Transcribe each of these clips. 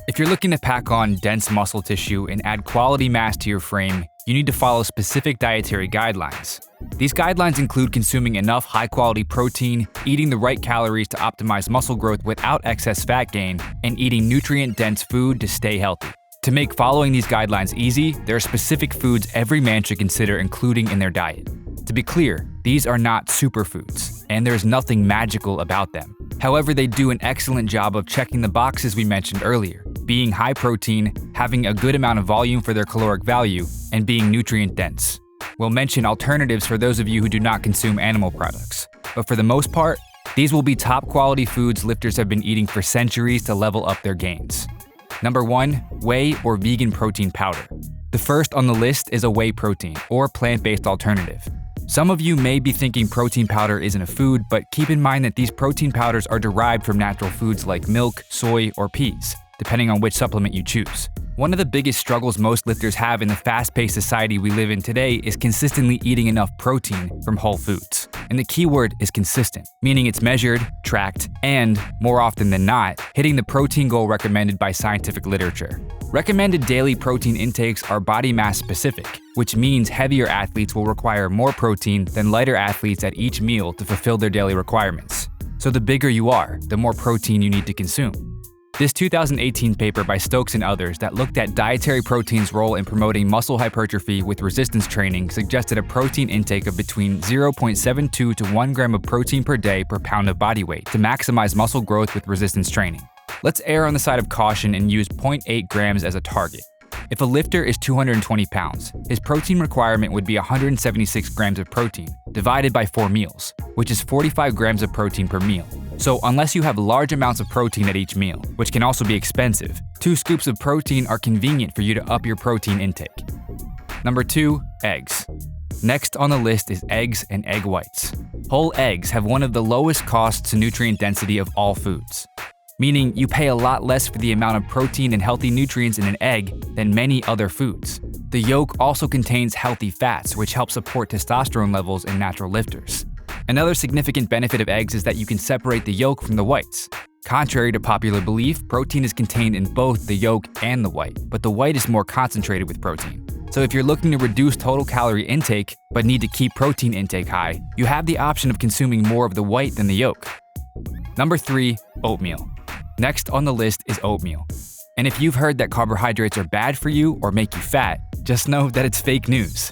If you're looking to pack on dense muscle tissue and add quality mass to your frame, you need to follow specific dietary guidelines. These guidelines include consuming enough high-quality protein, eating the right calories to optimize muscle growth without excess fat gain, and eating nutrient-dense food to stay healthy. To make following these guidelines easy, there are specific foods every man should consider including in their diet. To be clear, these are not superfoods, and there's nothing magical about them. However, they do an excellent job of checking the boxes we mentioned earlier, being high protein, having a good amount of volume for their caloric value, and being nutrient dense. We'll mention alternatives for those of you who do not consume animal products, but for the most part, these will be top quality foods lifters have been eating for centuries to level up their gains. Number 1, whey or vegan protein powder. The first on the list is a whey protein, or plant-based alternative. Some of you may be thinking protein powder isn't a food, but keep in mind that these protein powders are derived from natural foods like milk, soy, or peas, depending on which supplement you choose. One of the biggest struggles most lifters have in the fast-paced society we live in today is consistently eating enough protein from whole foods. And the key word is consistent, meaning it's measured, tracked, and, more often than not, hitting the protein goal recommended by scientific literature. Recommended daily protein intakes are body mass specific, which means heavier athletes will require more protein than lighter athletes at each meal to fulfill their daily requirements. So the bigger you are, the more protein you need to consume. This 2018 paper by Stokes and others that looked at dietary protein's role in promoting muscle hypertrophy with resistance training suggested a protein intake of between 0.72 to 1 gram of protein per day per pound of body weight to maximize muscle growth with resistance training. Let's err on the side of caution and use 0.8 grams as a target. If a lifter is 220 pounds, his protein requirement would be 176 grams of protein divided by 4 meals, which is 45 grams of protein per meal. So unless you have large amounts of protein at each meal, which can also be expensive, 2 scoops of protein are convenient for you to up your protein intake. Number 2, eggs. Next on the list is eggs and egg whites. Whole eggs have one of the lowest costs to nutrient density of all foods, meaning you pay a lot less for the amount of protein and healthy nutrients in an egg than many other foods. The yolk also contains healthy fats, which help support testosterone levels in natural lifters. Another significant benefit of eggs is that you can separate the yolk from the whites. Contrary to popular belief, protein is contained in both the yolk and the white, but the white is more concentrated with protein. So if you're looking to reduce total calorie intake, but need to keep protein intake high, you have the option of consuming more of the white than the yolk. Number 3, oatmeal. Next on the list is oatmeal. And if you've heard that carbohydrates are bad for you or make you fat, just know that it's fake news.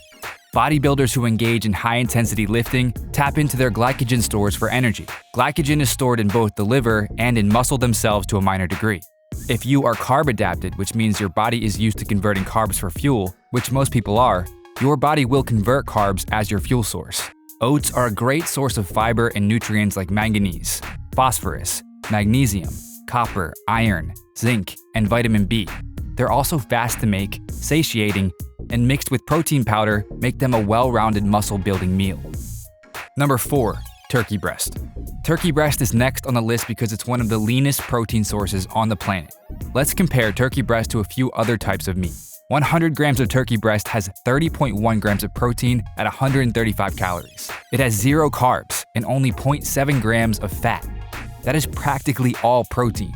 Bodybuilders who engage in high-intensity lifting tap into their glycogen stores for energy. Glycogen is stored in both the liver and in muscle themselves to a minor degree. If you are carb-adapted, which means your body is used to converting carbs for fuel, which most people are, your body will convert carbs as your fuel source. Oats are a great source of fiber and nutrients like manganese, phosphorus, magnesium, copper, iron, zinc, and vitamin B. They're also fast to make, satiating, and mixed with protein powder make them a well-rounded muscle-building meal. Number 4, turkey breast. Turkey breast is next on the list because it's one of the leanest protein sources on the planet. Let's compare turkey breast to a few other types of meat. 100 grams of turkey breast has 30.1 grams of protein at 135 calories. It has 0 carbs and only 0.7 grams of fat. That is practically all protein.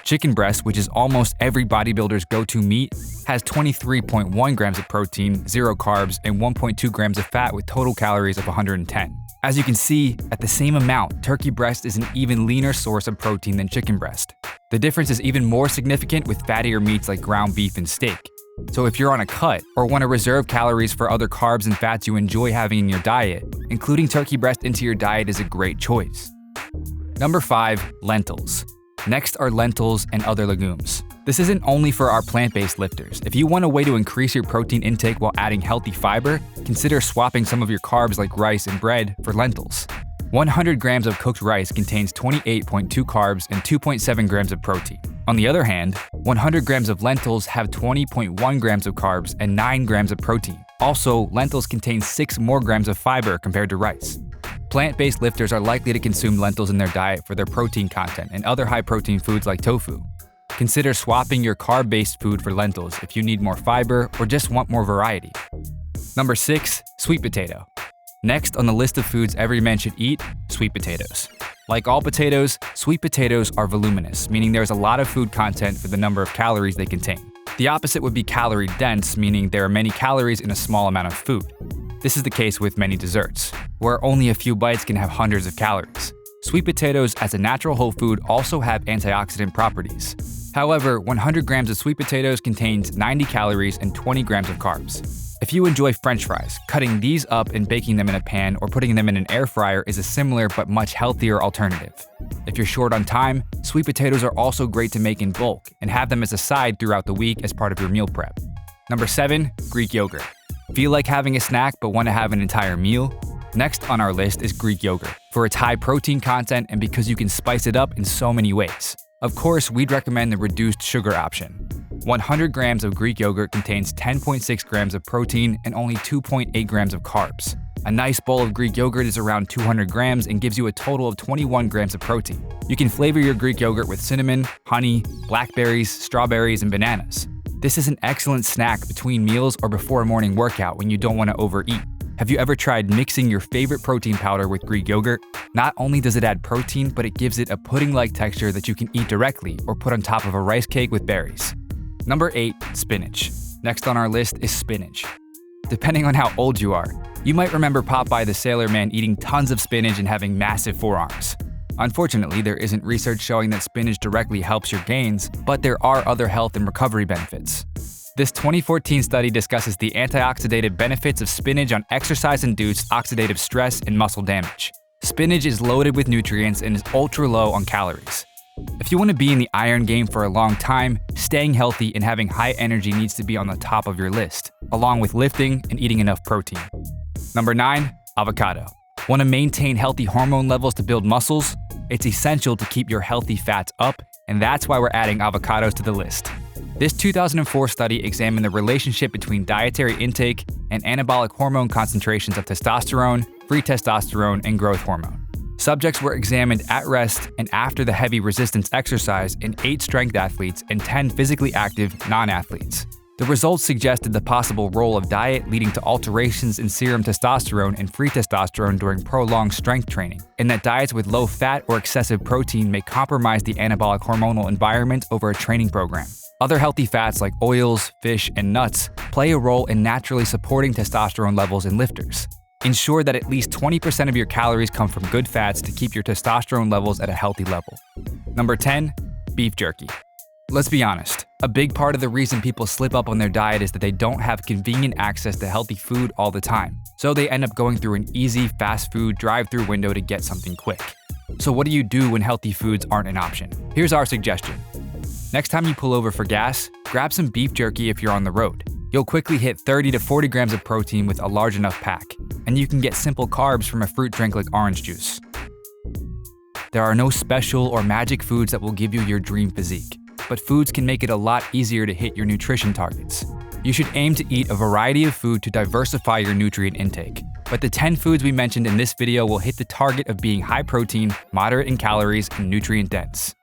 Chicken breast, which is almost every bodybuilder's go-to meat, has 23.1 grams of protein, 0 carbs, and 1.2 grams of fat with total calories of 110. As you can see, at the same amount, turkey breast is an even leaner source of protein than chicken breast. The difference is even more significant with fattier meats like ground beef and steak. So if you're on a cut or want to reserve calories for other carbs and fats you enjoy having in your diet, including turkey breast into your diet is a great choice. Number 5, lentils. Next are lentils and other legumes. This isn't only for our plant-based lifters. If you want a way to increase your protein intake while adding healthy fiber, consider swapping some of your carbs like rice and bread for lentils. 100 grams of cooked rice contains 28.2 carbs and 2.7 grams of protein. On the other hand, 100 grams of lentils have 20.1 grams of carbs and 9 grams of protein. Also, lentils contain 6 more grams of fiber compared to rice. Plant-based lifters are likely to consume lentils in their diet for their protein content and other high-protein foods like tofu. Consider swapping your carb-based food for lentils if you need more fiber or just want more variety. Number 6, sweet potato. Next on the list of foods every man should eat, sweet potatoes. Like all potatoes, sweet potatoes are voluminous, meaning there's a lot of food content for the number of calories they contain. The opposite would be calorie dense, meaning there are many calories in a small amount of food. This is the case with many desserts, where only a few bites can have hundreds of calories. Sweet potatoes, as a natural whole food, also have antioxidant properties. However, 100 grams of sweet potatoes contains 90 calories and 20 grams of carbs. If you enjoy French fries, cutting these up and baking them in a pan or putting them in an air fryer is a similar but much healthier alternative. If you're short on time, sweet potatoes are also great to make in bulk and have them as a side throughout the week as part of your meal prep. Number 7. Greek yogurt. Feel like having a snack but want to have an entire meal? Next on our list is Greek yogurt, for its high protein content and because you can spice it up in so many ways. Of course, we'd recommend the reduced sugar option. 100 grams of Greek yogurt contains 10.6 grams of protein and only 2.8 grams of carbs. A nice bowl of Greek yogurt is around 200 grams and gives you a total of 21 grams of protein. You can flavor your Greek yogurt with cinnamon, honey, blackberries, strawberries, and bananas. This is an excellent snack between meals or before a morning workout when you don't want to overeat. Have you ever tried mixing your favorite protein powder with Greek yogurt? Not only does it add protein, but it gives it a pudding-like texture that you can eat directly or put on top of a rice cake with berries. Number 8. Spinach. Next on our list is spinach. Depending on how old you are, you might remember Popeye the Sailor Man eating tons of spinach and having massive forearms. Unfortunately, there isn't research showing that spinach directly helps your gains, but there are other health and recovery benefits. This 2014 study discusses the antioxidative benefits of spinach on exercise-induced oxidative stress and muscle damage. Spinach is loaded with nutrients and is ultra low on calories. If you want to be in the iron game for a long time, staying healthy and having high energy needs to be on the top of your list, along with lifting and eating enough protein. Number 9. Avocado. Want to maintain healthy hormone levels to build muscles? It's essential to keep your healthy fats up, and that's why we're adding avocados to the list. This 2004 study examined the relationship between dietary intake and anabolic hormone concentrations of testosterone, free testosterone, and growth hormone. Subjects were examined at rest and after the heavy resistance exercise in 8 strength athletes and 10 physically active non-athletes. The results suggested the possible role of diet leading to alterations in serum testosterone and free testosterone during prolonged strength training, and that diets with low fat or excessive protein may compromise the anabolic hormonal environment over a training program. Other healthy fats like oils, fish, and nuts play a role in naturally supporting testosterone levels in lifters. Ensure that at least 20% of your calories come from good fats to keep your testosterone levels at a healthy level. Number 10. Beef jerky. Let's be honest, a big part of the reason people slip up on their diet is that they don't have convenient access to healthy food all the time, so they end up going through an easy fast food drive-through window to get something quick. So what do you do when healthy foods aren't an option? Here's our suggestion. Next time you pull over for gas, grab some beef jerky if you're on the road. You'll quickly hit 30 to 40 grams of protein with a large enough pack, and you can get simple carbs from a fruit drink like orange juice. There are no special or magic foods that will give you your dream physique, but foods can make it a lot easier to hit your nutrition targets. You should aim to eat a variety of food to diversify your nutrient intake, but the 10 foods we mentioned in this video will hit the target of being high protein, moderate in calories, and nutrient dense.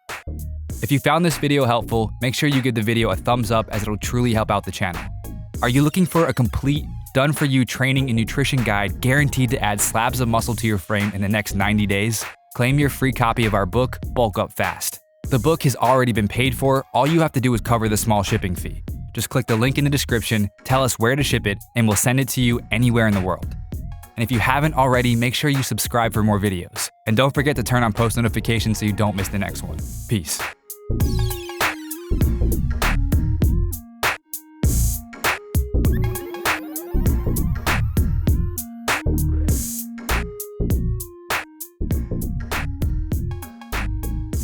If you found this video helpful, make sure you give the video a thumbs up as it'll truly help out the channel. Are you looking for a complete, done-for-you training and nutrition guide guaranteed to add slabs of muscle to your frame in the next 90 days? Claim your free copy of our book, Bulk Up Fast. The book has already been paid for, all you have to do is cover the small shipping fee. Just click the link in the description, tell us where to ship it, and we'll send it to you anywhere in the world. And if you haven't already, make sure you subscribe for more videos. And don't forget to turn on post notifications so you don't miss the next one. Peace.